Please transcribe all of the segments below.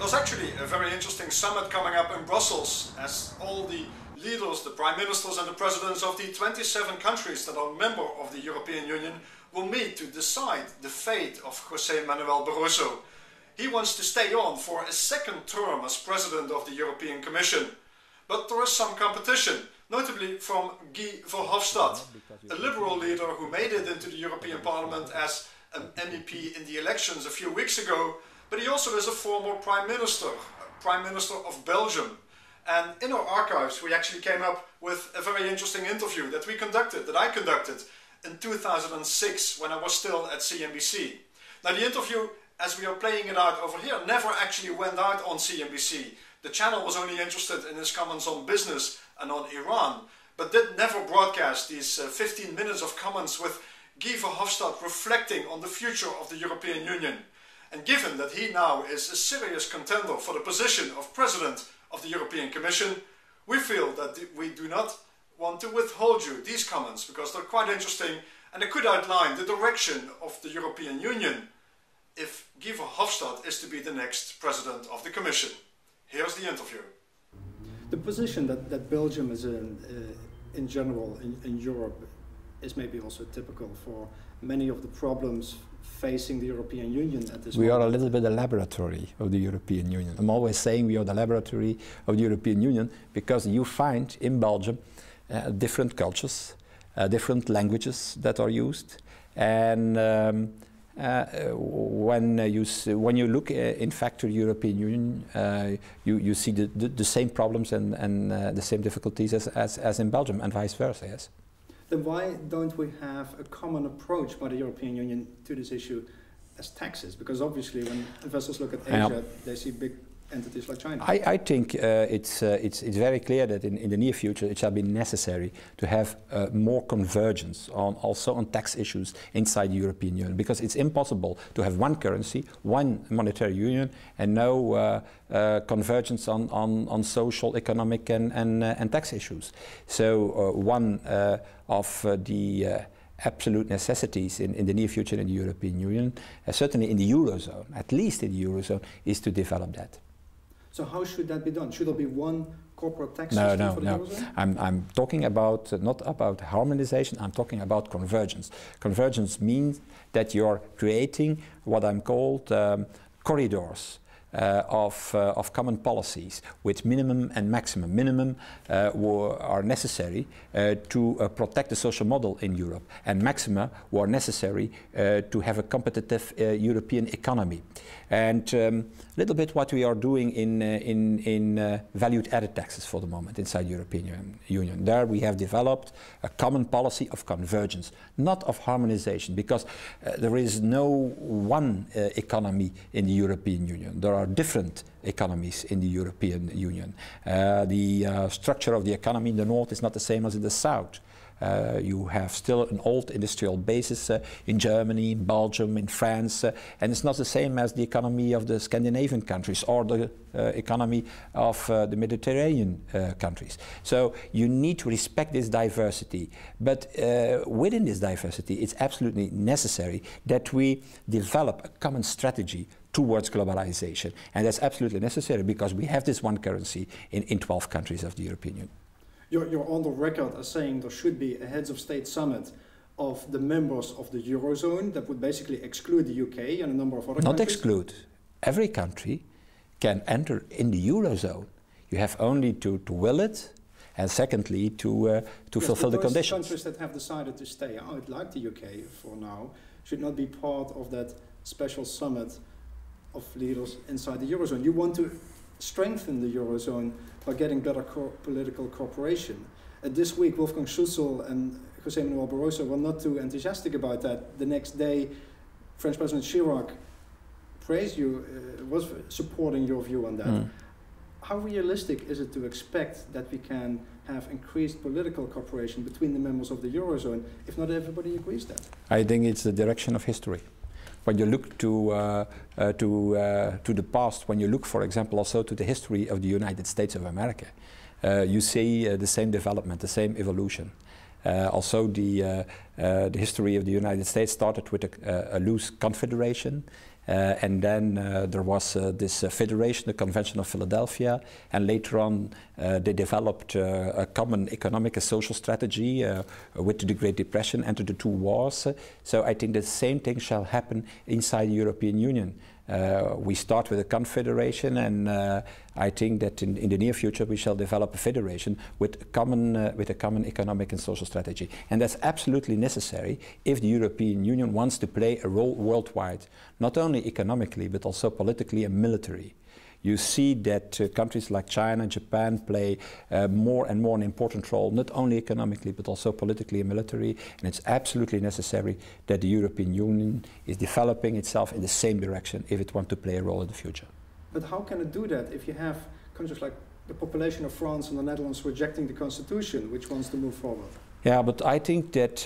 There's actually a very interesting summit coming up in Brussels as all the leaders, the prime ministers and the presidents of the 27 countries that are member of the European Union will meet to decide the fate of José Manuel Barroso. He wants to stay on for a second term as president of the European Commission. But there is some competition, notably from Guy Verhofstadt, a liberal leader who made it into the European Parliament as an MEP in the elections a few weeks ago, but he also is a former Prime Minister of Belgium. And in our archives we actually came up with a very interesting interview that I conducted in 2006 when I was still at CNBC. Now the interview, as we are playing it out over here, never actually went out on CNBC. The channel was only interested in his comments on business and on Iran, but did never broadcast these 15 minutes of comments with Guy Verhofstadt reflecting on the future of the European Union. And given that he now is a serious contender for the position of President of the European Commission, we feel that we do not want to withhold you these comments because they're quite interesting and they could outline the direction of the European Union if Guy Verhofstadt is to be the next President of the Commission. Here's the interview. The position that Belgium is in general in Europe is maybe also typical for many of the problems facing the European Union at this moment. We are a little bit a laboratory of the European Union. I'm always saying we are the laboratory of the European Union because you find in Belgium different cultures, different languages that are used, and when you look in fact to the European Union, you see the same problems and the same difficulties as in Belgium, and vice versa. Yes. Then why don't we have a common approach by the European Union to this issue as taxes? Because obviously when investors look at Asia, they see big entities like China. I think it's very clear that in the near future it shall be necessary to have more convergence also on tax issues inside the European Union, because it's impossible to have one currency, one monetary union, and no convergence on social, economic and tax issues. So one of the absolute necessities in the near future in the European Union, certainly in the Eurozone, at least in the Eurozone, is to develop that. So how should that be done? Should there be one corporate tax system for the Eurozone? I'm talking about not about harmonization, I'm talking about convergence. Convergence means that you're creating what I'm called corridors of common policies with minimum and maximum. Minimum are necessary to protect the social model in Europe, and maxima were necessary to have a competitive European economy. And a little bit what we are doing in valued added taxes for the moment inside the European Union. There we have developed a common policy of convergence, not of harmonization, because there is no one economy in the European Union. There are different economies in the European Union. The structure of the economy in the north is not the same as in the south. You have still an old industrial basis in Germany, in Belgium, in France, and it's not the same as the economy of the Scandinavian countries or the economy of the Mediterranean countries. So you need to respect this diversity, but within this diversity it's absolutely necessary that we develop a common strategy towards globalization, and that's absolutely necessary because we have this one currency in 12 countries of the European Union. You're on the record as saying there should be a heads of state summit of the members of the Eurozone that would basically exclude the UK and a number of other countries. Not exclude. Every country can enter in the Eurozone. You have only to will it, and secondly to fulfill the conditions. Countries that have decided to stay out, like the UK for now, should not be part of that special summit of leaders inside the Eurozone. You want to strengthen the Eurozone by getting better political cooperation. This week, Wolfgang Schüssel and José Manuel Barroso were not too enthusiastic about that. The next day, French President Chirac praised you, was supporting your view on that. Mm. How realistic is it to expect that we can have increased political cooperation between the members of the Eurozone if not everybody agrees that? I think it's the direction of history. When you look to the past, when you look, for example, also to the history of the United States of America, you see the same development, the same evolution. Also, the history of the United States started with a loose confederation, And then there was this federation, the Convention of Philadelphia, and later on they developed a common economic and social strategy with the Great Depression, entered the two wars. So I think the same thing shall happen inside the European Union. We start with a confederation, and I think that in the near future we shall develop a federation with a common economic and social strategy. And that's absolutely necessary if the European Union wants to play a role worldwide, not only economically but also politically and militarily. You see that countries like China and Japan play more and more an important role, not only economically but also politically and militarily, and it's absolutely necessary that the European Union is developing itself in the same direction if it wants to play a role in the future. But how can it do that if you have countries like the population of France and the Netherlands rejecting the constitution, which wants to move forward? Yeah, but I think that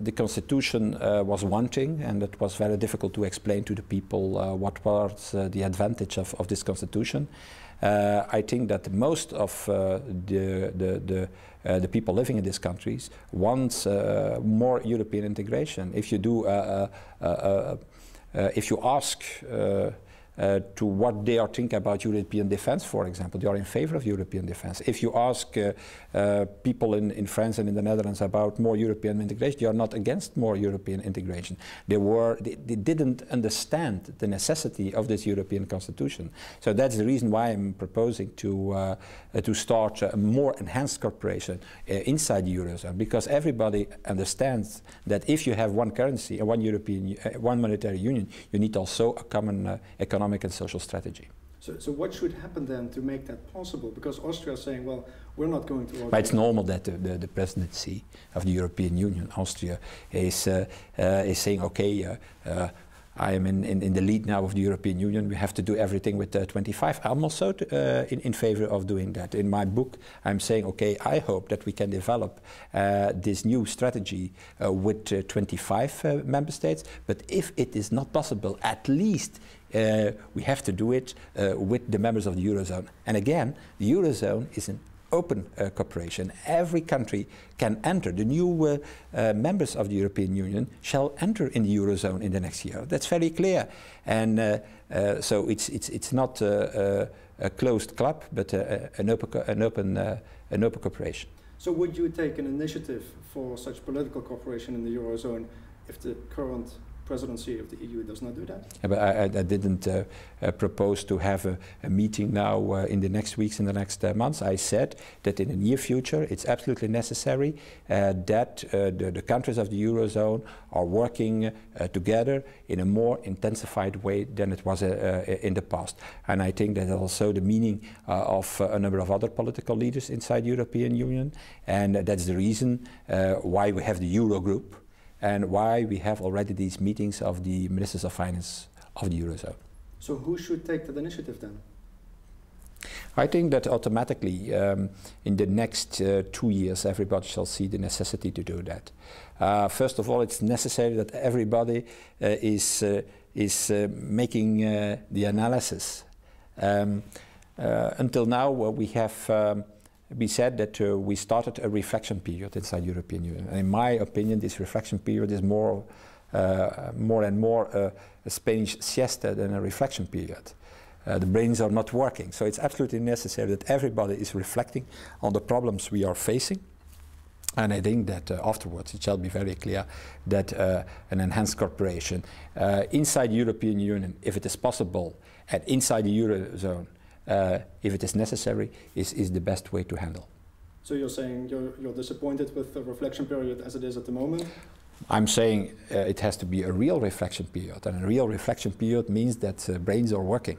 the constitution was one thing, and it was very difficult to explain to the people what was the advantage of this constitution. I think that most of the people living in these countries want more European integration. If you do, if you ask to what they are thinking about European defense, for example, they are in favor of European defense. If you ask people in France and in the Netherlands about more European integration, they are not against more European integration. They didn't understand the necessity of this European constitution. So that's the reason why I'm proposing to start a more enhanced cooperation inside the Eurozone, because everybody understands that if you have one currency and one monetary union, you need also a common economic and social strategy. So what should happen then to make that possible? Because Austria is saying, well, we're not going to... But it's normal that the presidency of the European Union, Austria, is saying, okay, I am in the lead now of the European Union. We have to do everything with 25. I'm also in favor of doing that. In my book, I'm saying, okay, I hope that we can develop this new strategy with 25 member states. But if it is not possible, at least we have to do it with the members of the Eurozone. And again, the Eurozone is an open cooperation. Every country can enter. The new members of the European Union shall enter in the Eurozone in the next year. That's very clear. And so it's not a closed club, but an open cooperation. So would you take an initiative for such political cooperation in the Eurozone if the current presidency of the EU does not do that? Yeah, but I didn't propose to have a meeting now in the next weeks, in the next months. I said that in the near future it's absolutely necessary that the countries of the Eurozone are working together in a more intensified way than it was in the past. And I think that's also the meaning of a number of other political leaders inside the European Union. And that's the reason why we have the Eurogroup, and why we have already these meetings of the ministers of finance of the Eurozone. So who should take that initiative then? I think that automatically in the next 2 years everybody shall see the necessity to do that. First of all, it's necessary that everybody is making the analysis. Until now we said that we started a reflection period inside the European Union. And in my opinion, this reflection period is more and more a Spanish siesta than a reflection period. The brains are not working. So it's absolutely necessary that everybody is reflecting on the problems we are facing. And I think that afterwards it shall be very clear that an enhanced cooperation inside the European Union, if it is possible, and inside the Eurozone, if it is necessary, is the best way to handle. So you're saying you're disappointed with the reflection period as it is at the moment? I'm saying it has to be a real reflection period, and a real reflection period means that brains are working.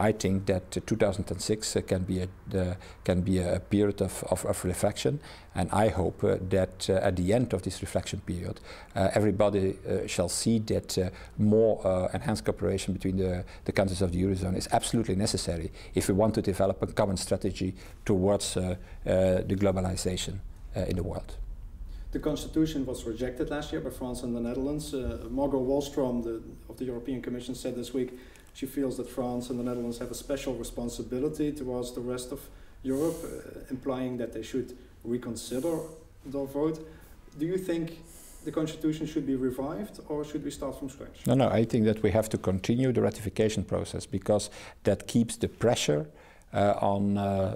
I think that 2006 can be a period of reflection, and I hope that at the end of this reflection period, everybody shall see that more enhanced cooperation between the countries of the Eurozone is absolutely necessary if we want to develop a common strategy towards the globalization in the world. The constitution was rejected last year by France and the Netherlands. Margot Wallström of the European Commission said this week she feels that France and the Netherlands have a special responsibility towards the rest of Europe, implying that they should reconsider their vote. Do you think the constitution should be revived, or should we start from scratch? No, I think that we have to continue the ratification process, because that keeps the pressure on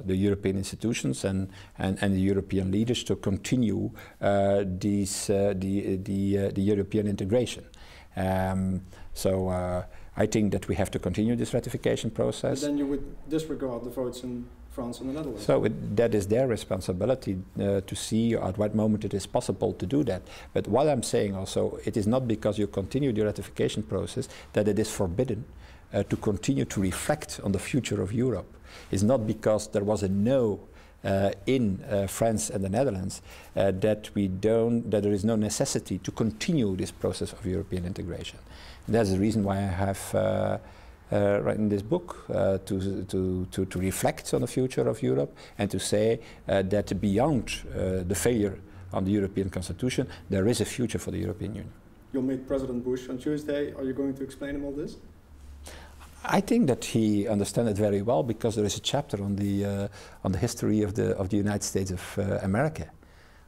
the European institutions and the European leaders to continue the European integration. So I think that we have to continue this ratification process. But then you would disregard the votes in France and the Netherlands. So that is their responsibility to see at what moment it is possible to do that. But what I'm saying also, it is not because you continue the ratification process that it is forbidden to continue to reflect on the future of Europe. It's not because there was a no in France and the Netherlands that there is no necessity to continue this process of European integration. And that's the reason why I have written this book, to reflect on the future of Europe and to say that beyond the failure on the European Constitution, there is a future for the European Union. You'll meet President Bush on Tuesday. Are you going to explain him all this? I think that he understands it very well, because there is a chapter on the history of the United States of America,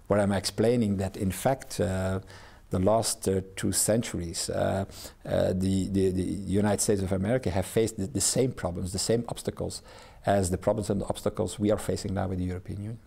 where I'm explaining that in fact the last 2 centuries the United States of America have faced the same problems, the same obstacles as the problems and the obstacles we are facing now with the European Union.